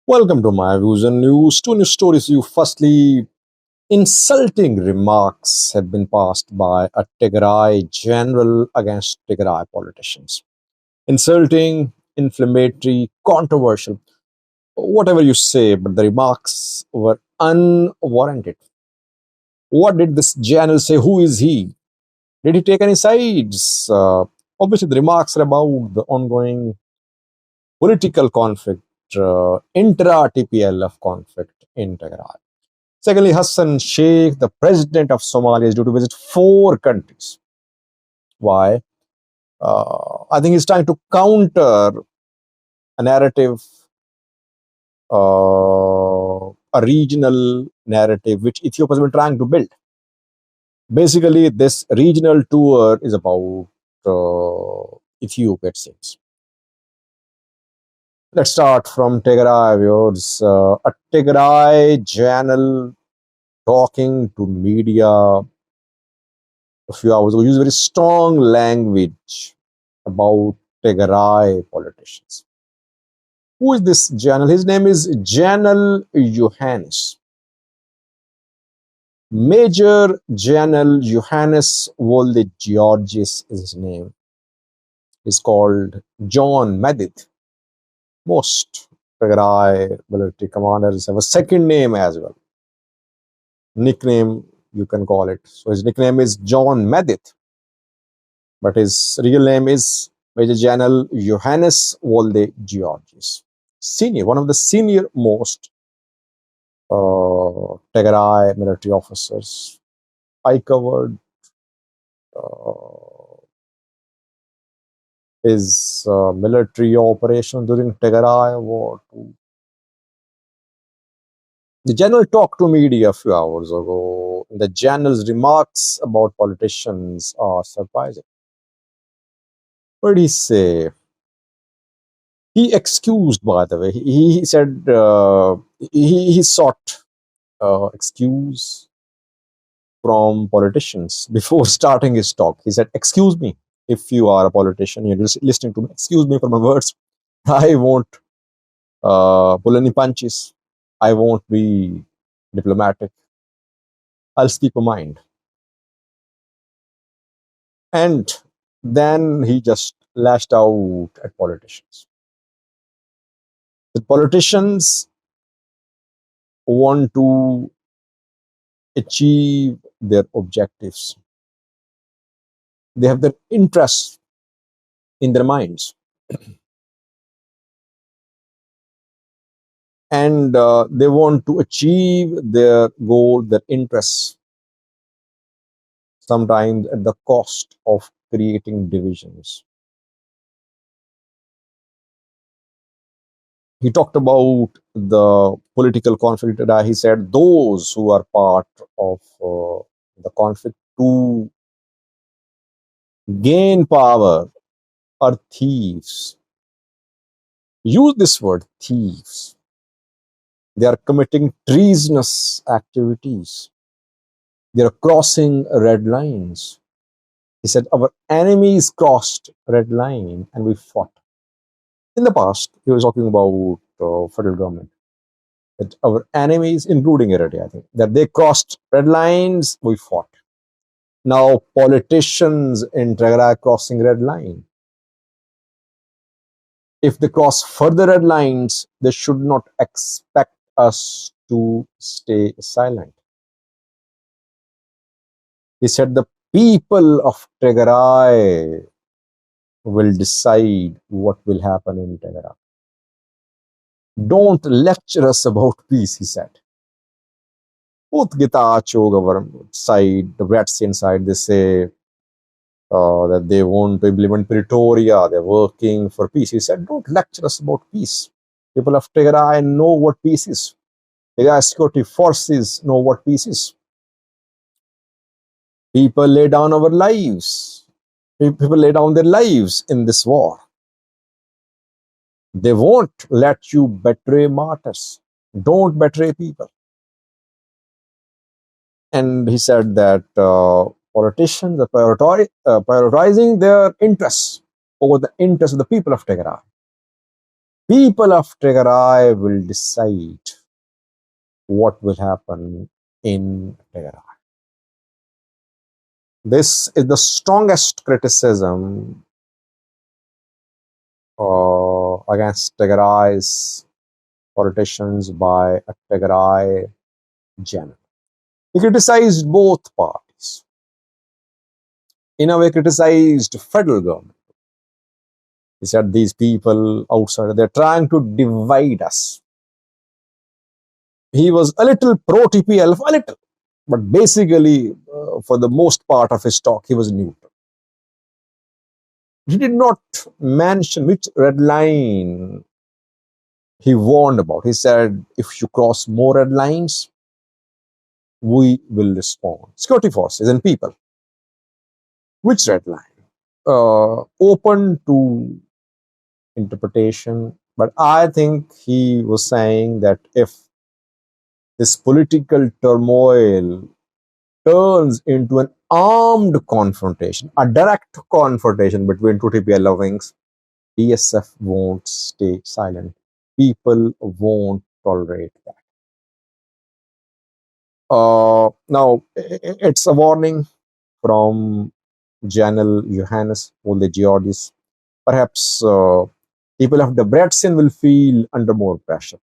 Welcome to my views and news. Two news stories. You firstly, insulting remarks have been passed by a Tigray general against Tigray politicians. Insulting, inflammatory, controversial, whatever you say, but the remarks were unwarranted. What did this general say? Who is he? Did he take any sides? Obviously, the remarks are about the ongoing political conflict, intra TPLF conflict in Tigray. Secondly, Hassan Sheikh, the president of Somalia, is due to visit four countries. Why? I think he's trying to counter a narrative, a regional narrative, which Ethiopia has been trying to build. Basically, this regional tour is about Ethiopia, it seems. Let's start from Tigray, viewers. A Tigray channel talking to media a few hours ago used very strong language about Tigray politicians. Who is this Janel? His name is Janel Johannes. Major Janel Johannes Wolde Georgis is his name. He's called John Medit. Most Tigray military commanders have a second name as well. Nickname, you can call it. So his nickname is John Medit, but his real name is Major General Johannes Wolde Georgis. Senior, one of the senior most Tigray military officers. I covered his military operation during Tigray War. The general talked to media a few hours ago. The general's remarks about politicians are surprising. What did he say? He excused, by the way. He said he sought excuse from politicians before starting his talk. He said, "Excuse me, if you are a politician, you're just listening to me. Excuse me for my words. I won't pull any punches. I won't be diplomatic. I'll speak my mind." And then he just lashed out at politicians. The politicians want to achieve their objectives. They have their interests in their minds. And they want to achieve their goal, their interests, sometimes at the cost of creating divisions. He talked about the political conflict that he said those who are part of the conflict to gain power are thieves. Use this word, thieves. They are committing treasonous activities. They are crossing red lines. He said, our enemies crossed red line and we fought. In the past, he was talking about federal government. That our enemies, including Eritrea, I think, that they crossed red lines, we fought. Now, politicians in Tigray crossing red line. If they cross further red lines, they should not expect us to stay silent. He said the people of Tigray will decide what will happen in Tigray. Don't lecture us about peace, he said. Both Getachew government side, the Bratskian side, they say that they want to implement Pretoria, they're working for peace. He said, don't lecture us about peace. People of Tigray know what peace is. Tigray security forces know what peace is. People lay down our lives. People lay down their lives in this war. They won't let you betray martyrs. Don't betray people. And he said that politicians are prioritizing their interests over the interests of the people of Tigray. People of Tigray will decide what will happen in Tigray. This is the strongest criticism against Tigray's politicians by a Tigray general. He criticized both parties. In a way, criticized federal government. He said these people outside, they're trying to divide us. He was a little pro TPLF, a little, but basically, for the most part of his talk, he was neutral. He did not mention which red line he warned about. He said, if you cross more red lines, we will respond. Security forces and people. Which red line? Open to interpretation, but I think he was saying that if this political turmoil turns into an armed confrontation, a direct confrontation between two TPLF wings, DSF won't stay silent. People won't tolerate that. Now, it's a warning from General Johannes, all the Georges. Perhaps people of Debrecen will feel under more pressure.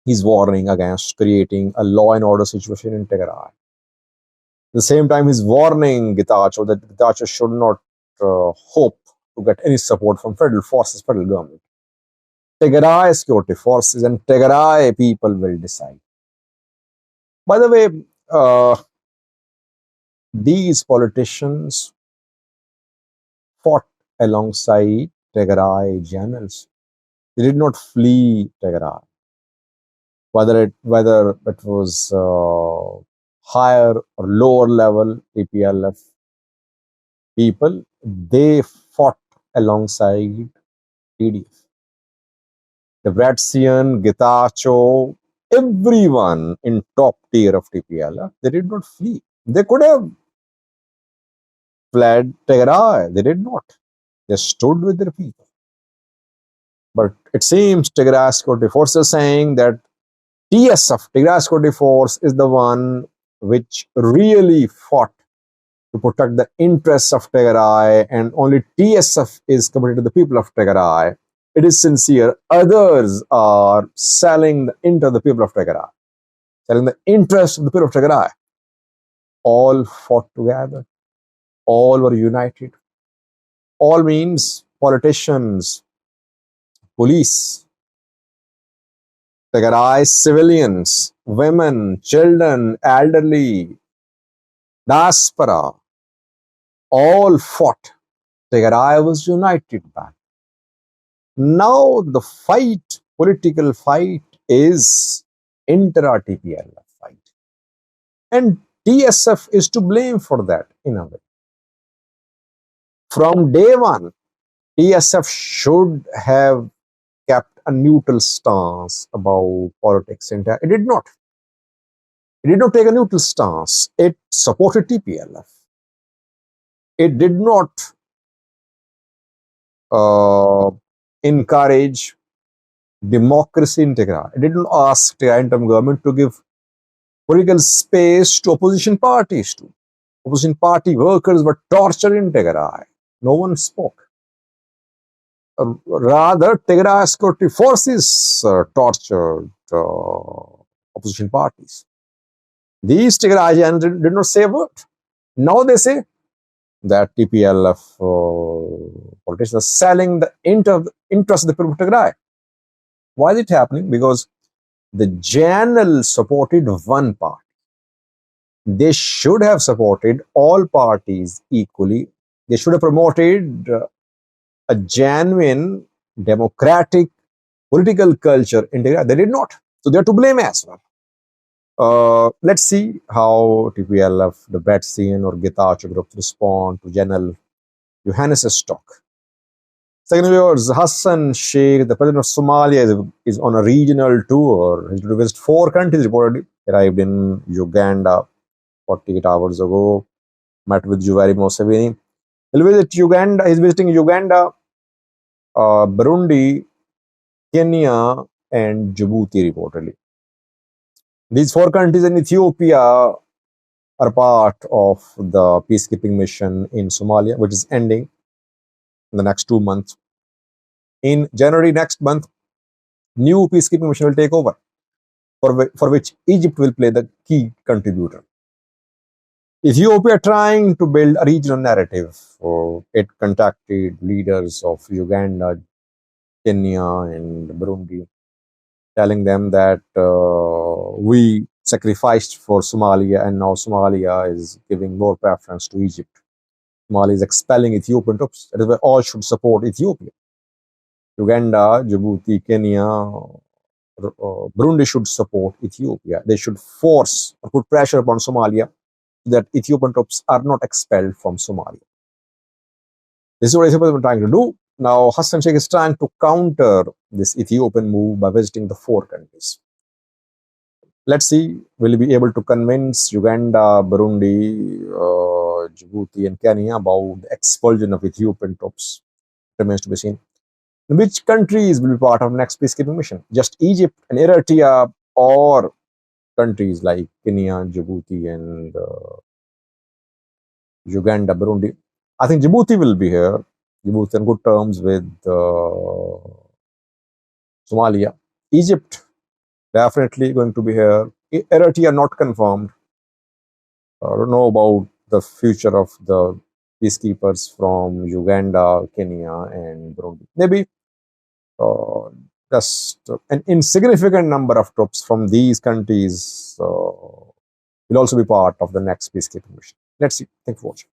He's warning against creating a law and order situation in Tigray. At the same time, he's warning Getachew that Getachew should not hope to get any support from federal forces, federal government. Tigray security forces and Tigray people will decide. By the way, these politicians fought alongside Tigray generals. They did not flee Tigray. Whether it was higher or lower level TPLF people, they fought alongside TDF. The Bratzian, Getachew, everyone in top tier of TPLF, they did not flee. They could have fled Tigray. They did not. They stood with their people. But it seems Tigray security force is saying that TSF, Tigray Security Force, is the one which really fought to protect the interests of Tigray, and only TSF is committed to the people of Tigray. It is sincere. Others are selling the interest of the people of Tigray, selling the interest of the people of Tigray. All fought together. All were united. All means politicians, police, Tigray civilians, women, children, elderly, diaspora, all fought. Tigray was united back. Now the fight, political fight, is intra-TPLF fight. And TSF is to blame for that in a way. From day one, TSF should have kept a neutral stance about politics. It did not. It did not take a neutral stance. It supported TPLF. It did not encourage democracy in Tigray. It did not ask Tigray interim government to give political space to opposition parties. Opposition party workers were tortured in Tigray. No one spoke. Rather, Tigray security forces tortured opposition parties. These Tigray generals did not say a word. Now they say that TPLF politicians are selling the interest of the people of Tigray. Why is it happening? Because the general supported one party. They should have supported all parties equally. They should have promoted a genuine democratic political culture in Tigray. They did not. So they are to blame as well. Let's see how TPLF, the Bratzian or Getachew groups respond to General Johannes' talk. Second viewers, Hassan Sheikh, the president of Somalia, is on a regional tour. He's to visit 4 countries. Reportedly arrived in Uganda 48 hours ago. Met with Yoweri Museveni. He'll visit Uganda. He's visiting Uganda, Burundi, Kenya, and Djibouti reportedly. These four countries and Ethiopia are part of the peacekeeping mission in Somalia, which is ending in the next 2 months. In January next month, new peacekeeping mission will take over, for which Egypt will play the key contributor. Ethiopia trying to build a regional narrative. It contacted leaders of Uganda, Kenya, and Burundi, telling them that we sacrificed for Somalia and now Somalia is giving more preference to Egypt. Somalia is expelling Ethiopian troops. That is why all should support Ethiopia. Uganda, Djibouti, Kenya, Burundi should support Ethiopia. They should force or put pressure upon Somalia that Ethiopian troops are not expelled from Somalia. This is what Ethiopia is trying to do. Now, Hassan Sheikh is trying to counter this Ethiopian move by visiting the four countries. Let's see, will he be able to convince Uganda, Burundi, Djibouti, and Kenya about the expulsion of Ethiopian troops? Remains to be seen. Which countries will be part of next peacekeeping mission? Just Egypt and Eritrea, or countries like Kenya, Djibouti, and Uganda, Burundi? I think Djibouti will be here. Djibouti on good terms with Somalia. Egypt definitely going to be here. Eritrea not confirmed. I don't know about the future of the peacekeepers from Uganda, Kenya, and Burundi. Maybe just an insignificant number of troops from these countries will also be part of the next peacekeeping mission. Let's see. Thank you for watching.